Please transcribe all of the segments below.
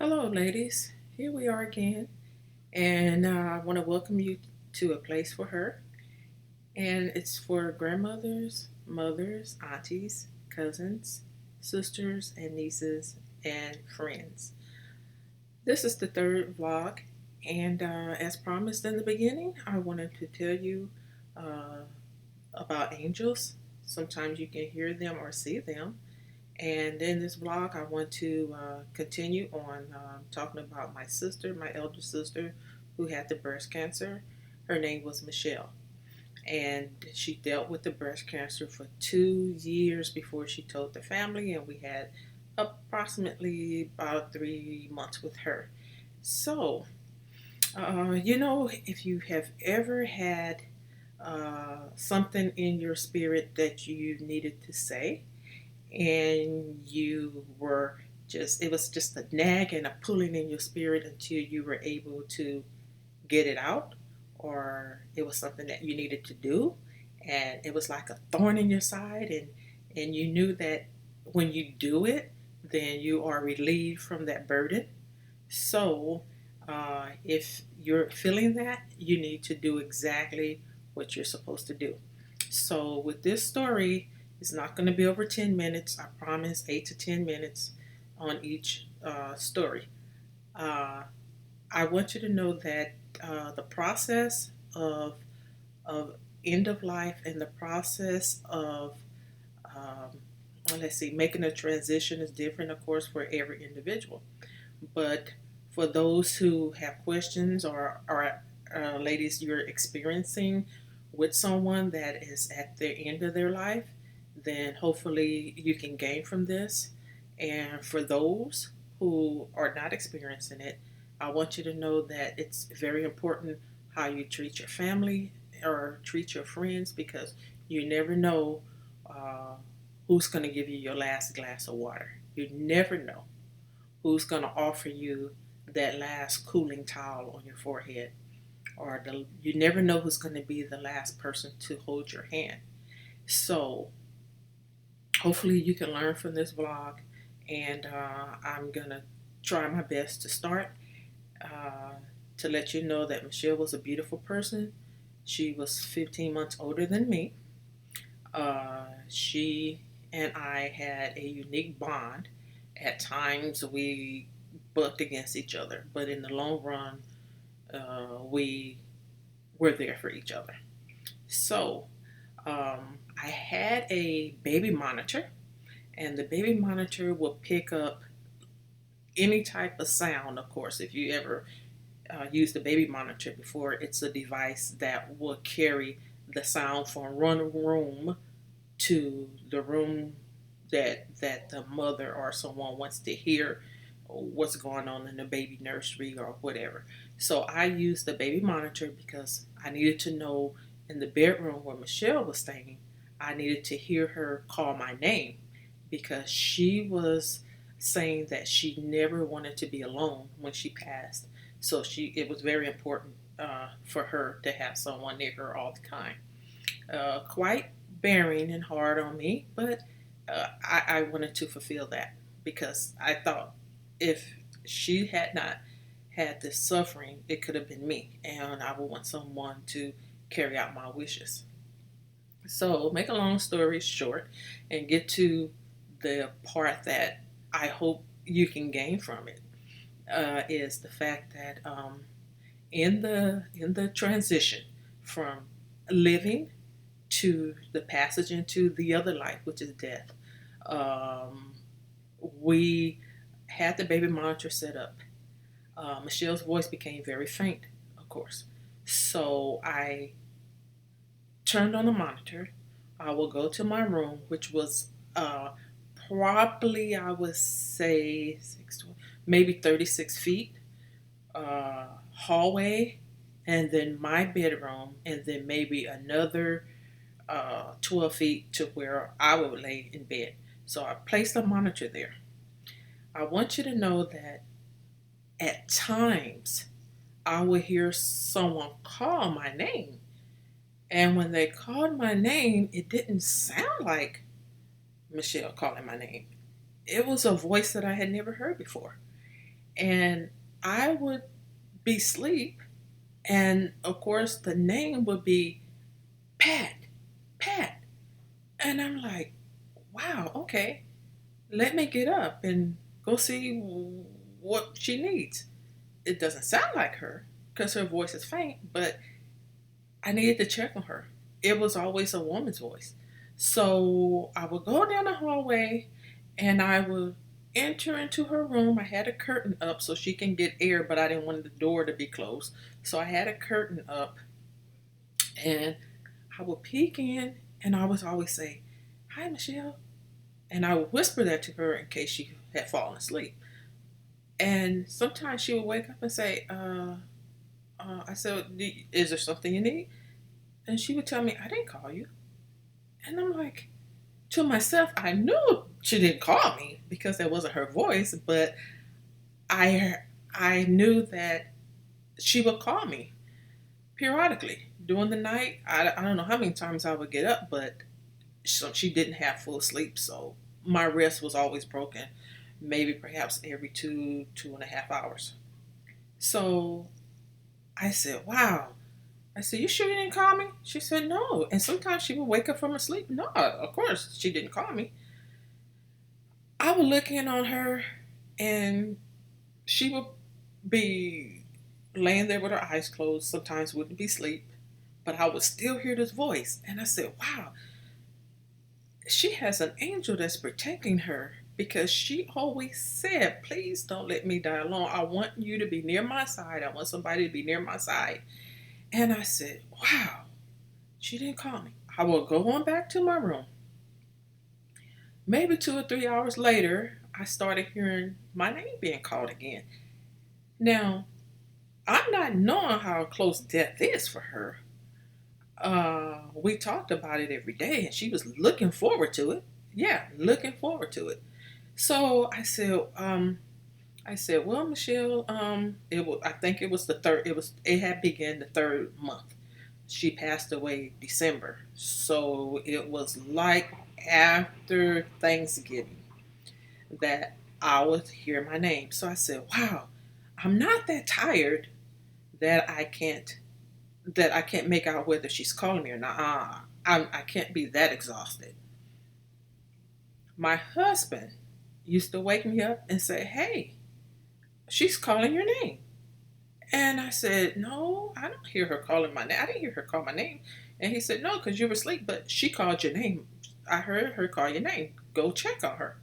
Hello, ladies. Here we are again, and I want to welcome you to a place for her. And it's for grandmothers, mothers, aunties, cousins, sisters, and nieces, and friends. This is the third vlog, and as promised in the beginning, I wanted to tell you uh, about angels. Sometimes you can hear them or see them. And in this vlog, I want to continue on talking about my sister, my elder sister, who had the breast cancer. Her name was Michelle. And she dealt with the breast cancer for 2 years before she told the family. And we had approximately about 3 months with her. So, if you have ever had something in your spirit that you needed to say, and you were it was just a nag and a pulling in your spirit until you were able to get it out, or it was something that you needed to do and it was like a thorn in your side, and you knew that when you do it, then you are relieved from that burden. So if you're feeling that, you need to do exactly what you're supposed to do. So with this story, it's not going to be over 10 minutes. I promise 8 to 10 minutes on each story. Uh, I want you to know that the process of end of life and the process of let's see, making a transition is different, of course, for every individual. But for those who have questions, or ladies, you're experiencing with someone that is at the end of their life, then hopefully you can gain from this. And for those who are not experiencing it, I want you to know that it's very important how you treat your family or treat your friends, because you never know uh, who's going to give you your last glass of water. You never know who's going to offer you that last cooling towel on your forehead, or you never know who's going to be the last person to hold your hand. So hopefully you can learn from this vlog, and I'm going to try my best to start uh, to let you know that Michelle was a beautiful person. She was 15 months older than me. She and I had a unique bond. At times we bucked against each other, but in the long run, we were there for each other. So I had a baby monitor, and the baby monitor will pick up any type of sound. Of course, if you ever used the baby monitor before, it's a device that will carry the sound from one room to the room that the mother or someone wants to hear what's going on in the baby nursery or whatever. So I used the baby monitor because I needed to know, in the bedroom where Michelle was staying, I needed to hear her call my name, because she was saying that she never wanted to be alone when she passed. So it was very important for her to have someone near her all the time. Quite bearing and hard on me, but I wanted to fulfill that, because I thought if she had not had this suffering, it could have been me, and I would want someone to carry out my wishes. So, make a long story short and get to the part that I hope you can gain from it, is the fact that in the transition from living to the passage into the other life, which is death, um, we had the baby monitor set up. Michelle's voice became very faint, of course. So I turned on the monitor. I will go to my room, which was uh, probably, I would say, maybe 36 feet, hallway, and then my bedroom, and then maybe another 12 feet to where I would lay in bed. So I placed a monitor there. I want you to know that at times I would hear someone call my name. And when they called my name, it didn't sound like Michelle calling my name. It was a voice that I had never heard before. And I would be asleep, and of course, the name would be Pat, Pat. And I'm like, wow, okay, let me get up and go see what she needs. It doesn't sound like her because her voice is faint, but I needed to check on her. It was always a woman's voice. So I would go down the hallway and I would enter into her room. I had a curtain up so she can get air, but I didn't want the door to be closed. So I had a curtain up and I would peek in and I would always say, "Hi, Michelle." And I would whisper that to her in case she had fallen asleep. And sometimes she would wake up and say, I said, "Is there something you need?" And she would tell me, "I didn't call you." And I'm like, to myself, I knew she didn't call me because that wasn't her voice, but I I knew that she would call me periodically during the night. I don't know how many times I would get up, but she didn't have full sleep, so my rest was always broken, maybe perhaps every 2.5 hours. So I said, "Wow." I said, "You sure you didn't call me?" She said, "No." And sometimes she would wake up from her sleep. No, of course she didn't call me. I would look in on her and she would be laying there with her eyes closed, sometimes wouldn't be asleep, but I would still hear this voice. And I said, wow, she has an angel that's protecting her because she always said, please don't let me die alone. I want you to be near my side. I want somebody to be near my side. And I said, wow, she didn't call me. I will go on back to my room. Maybe 2 or 3 hours later, I started hearing my name being called again. Now, I'm not knowing how close death is for her. We talked about it every day, and she was looking forward to it. Yeah, looking forward to it. So I said, well, Michelle, it was. I think it was the third. It had begun the third month. She passed away December, so it was like after Thanksgiving that I would hear my name. So I said, wow, I'm not that tired that I can't make out whether she's calling me or not. I can't be that exhausted. My husband used to wake me up and say, "Hey, she's calling your name." And I said, "No, I don't hear her calling my name. I didn't hear her call my name." And he said, "No, because you were asleep, but she called your name. I heard her call your name. Go check on her."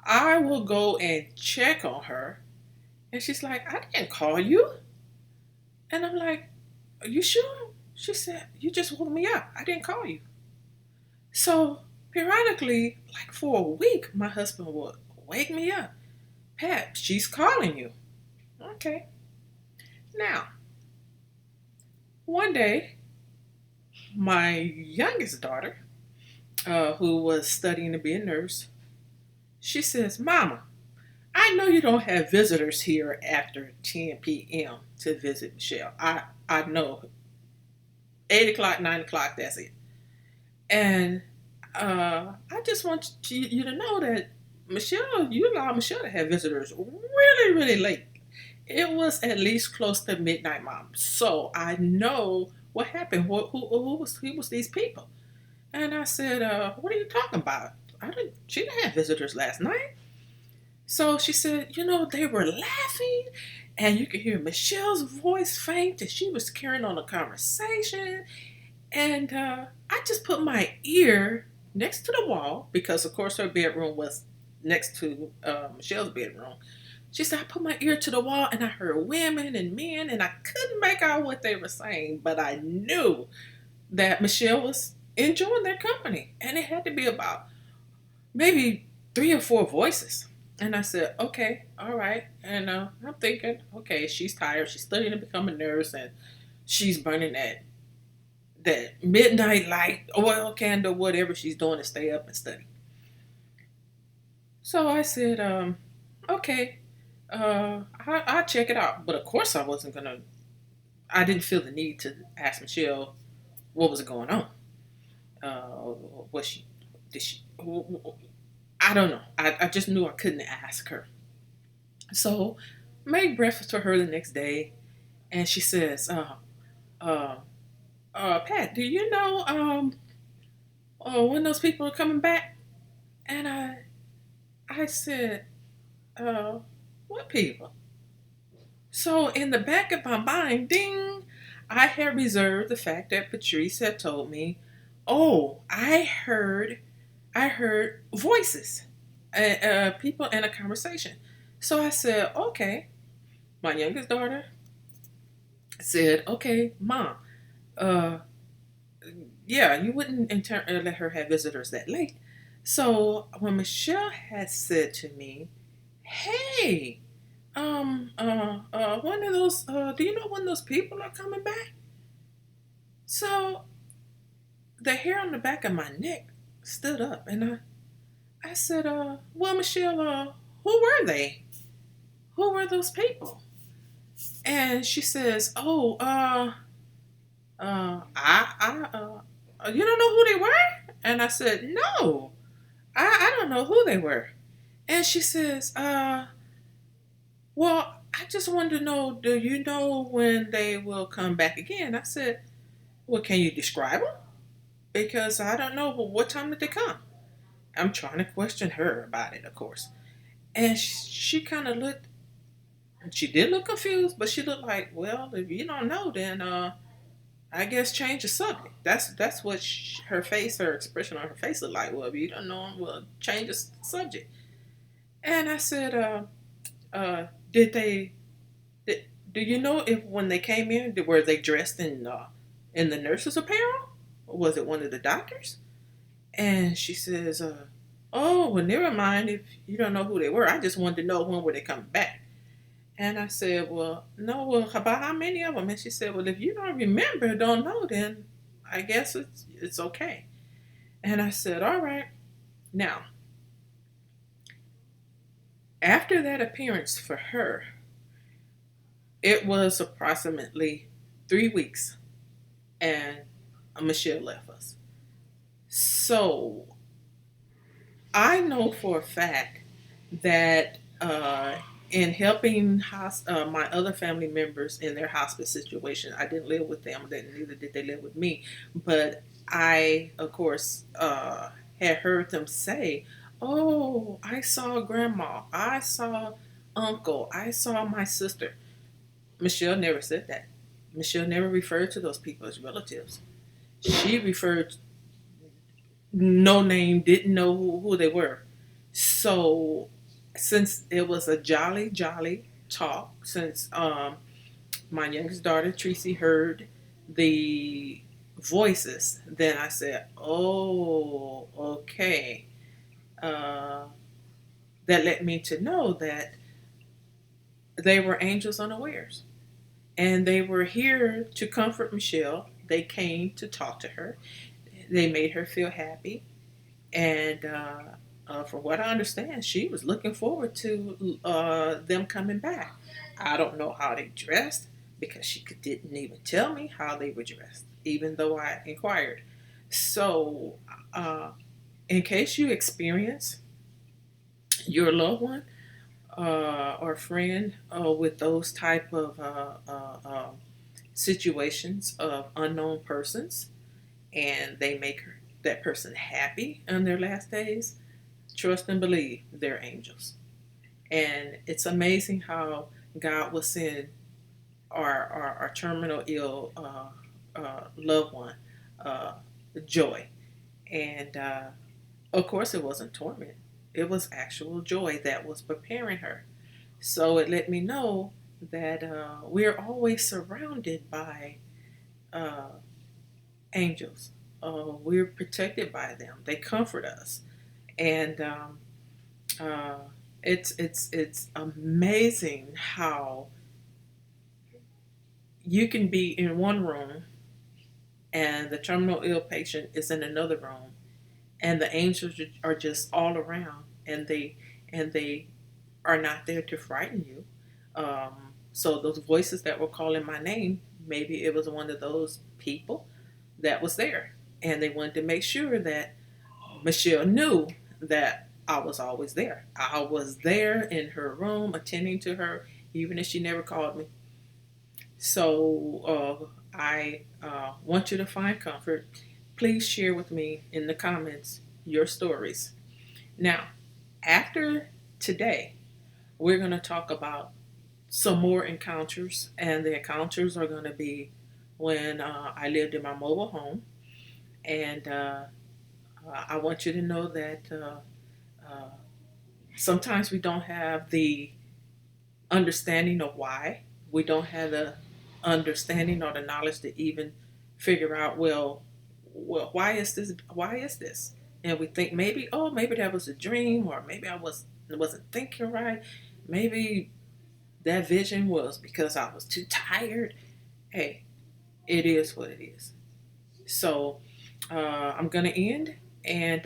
I will go and check on her. And she's like, "I didn't call you." And I'm like, "Are you sure?" She said, "You just woke me up. I didn't call you." So periodically, like for a week, my husband would wake me up. "Pat, she's calling you." Okay. Now, one day, my youngest daughter, who was studying to be a nurse, she says, "Mama, I know you don't have visitors here after 10 p.m. to visit Michelle. I know 8 o'clock, 9 o'clock, that's it. And I just want you to know that Michelle, you allow Michelle to have visitors really, really late. It was at least close to midnight, Mom. So I know what happened. Who was these people?" And I said, "What are you talking about? She didn't have visitors last night." So she said, they were laughing, and you could hear Michelle's voice faint, and she was carrying on a conversation. And I just put my ear next to the wall because, of course, her bedroom was next to Michelle's bedroom. She said, I put my ear to the wall and I heard women and men, and I couldn't make out what they were saying, but I knew that Michelle was enjoying their company. And it had to be about maybe 3 or 4 voices. And I said, okay, all right. And I'm thinking, okay, she's tired. She's studying to become a nurse, and she's burning that midnight light, oil candle, whatever she's doing to stay up and study. So I said, okay, I'll check it out. But of course, I didn't feel the need to ask Michelle what was going on. Uh, was she, did she, I don't know. I just knew I couldn't ask her. So Made breakfast for her the next day, and she says, uh, Pat, do you know when those people are coming back? And I said, uh, what people? So in the back of my mind, ding, I had reserved the fact that Patrice had told me, oh, I heard voices, people in a conversation. So I said, okay. My youngest daughter said, okay, mom, uh, yeah, you wouldn't let her have visitors that late. So when Michelle had said to me, hey, one of those, do you know when those people are coming back? So the hair on the back of my neck stood up, and I said, well, Michelle, who were they? Who were those people? And she says, oh, you don't know who they were? And I said, no, I don't know who they were. And she says, well, I just wanted to know, do you know when they will come back again? I said, well, can you describe them? Because I don't know what time did they come. I'm trying to question her about it, of course. And she kind of looked, she did look confused, but she looked like, well, if you don't know, then I guess change the subject. That's what her face, her expression on her face looked like. Well, if you don't know, well, change the subject. And I said, did they? Did, do you know if when they came in, were they dressed in the nurse's apparel? Or was it one of the doctors? And she says, oh, well, never mind if you don't know who they were. I just wanted to know when were they coming back. And I said, well, no, well, about how many of them? And she said, well, if you don't remember, don't know, then I guess it's okay. And I said, all right. Now, after that appearance for her, it was approximately 3 weeks, and Michelle left us. So I know for a fact that in helping my other family members in their hospice situation, I didn't live with them, neither did they live with me. But I, of course, had heard them say, oh, I saw grandma, I saw uncle, I saw my sister. Michelle never said that. Michelle never referred to those people as relatives. She referred no name, didn't know who they were. So, since it was a jolly talk, since my youngest daughter Tracy heard the voices, then I said, "Oh, okay." Uh, that led me to know that they were angels unawares, and they were here to comfort Michelle. They came to talk to her. They made her feel happy. And from what I understand, she was looking forward to them coming back. I don't know how they dressed because didn't even tell me how they were dressed, even though I inquired. So, uh, in case you experience your loved one or friend with those type of situations of unknown persons, and they make that person happy on their last days, trust and believe they're angels. And it's amazing how God will send our terminal ill loved one uh, joy. And of course, it wasn't torment, it was actual joy that was preparing her. So it let me know that we're always surrounded by uh, angels. We're protected by them, they comfort us. And uh, it's amazing how you can be in one room and the terminal ill patient is in another room, and the angels are just all around, and they are not there to frighten you. So those voices that were calling my name, maybe it was one of those people that was there, and they wanted to make sure that Michelle knew that I was always there. I was there in her room attending to her even if she never called me. So I want you to find comfort. Please share with me in the comments your stories. Now, after today, we're going to talk about some more encounters, and the encounters are going to be when I lived in my mobile home. And I want you to know that uh, sometimes we don't have the understanding of why. We don't have the understanding or the knowledge to even figure out, well, why is this? Why is this? And we think maybe, oh, maybe that was a dream, or maybe wasn't thinking right. Maybe that vision was because I was too tired. Hey, it is what it is. So I'm gonna end, and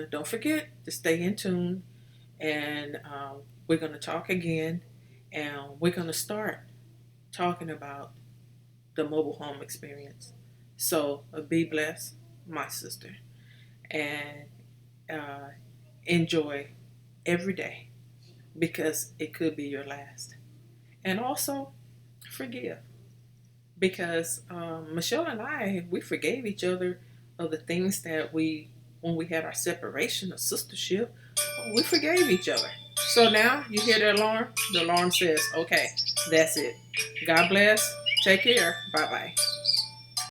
don't forget to stay in tune. And we're gonna talk again, and we're gonna start talking about the mobile home experience. So be blessed, my sister, and uh, enjoy every day because it could be your last. And also forgive because Michelle and I, we forgave each other of the things that when we had our separation of sistership, we forgave each other. So now you hear the alarm. The alarm says, okay, that's it. God bless. Take care. Bye bye.